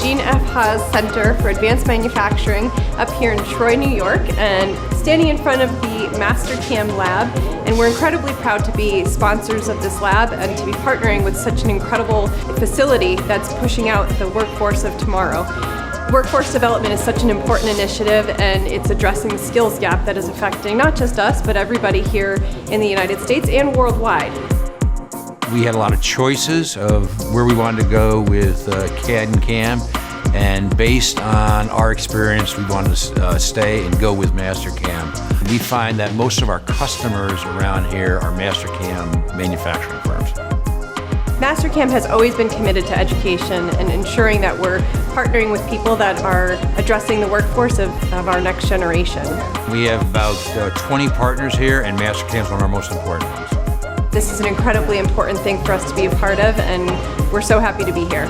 Gene F. Haas Center for Advanced Manufacturing up here in Troy, New York, and standing in front of the Mastercam lab. And we're incredibly proud to be sponsors of this lab and to be partnering with such an incredible facility that's pushing out the workforce of tomorrow. Workforce development is such an important initiative, and it's addressing the skills gap that is affecting not just us, but everybody here in the United States and worldwide. We had a lot of choices of where we wanted to go with CAD and CAM, and based on our experience, we wanted to stay and go with Mastercam. We find that most of our customers around here are Mastercam manufacturing firms. Mastercam has always been committed to education and ensuring that we're partnering with people that are addressing the workforce of our next generation. We have about 20 partners here, and Mastercam is one of our most important ones. This is an incredibly important thing for us to be a part of, and we're so happy to be here.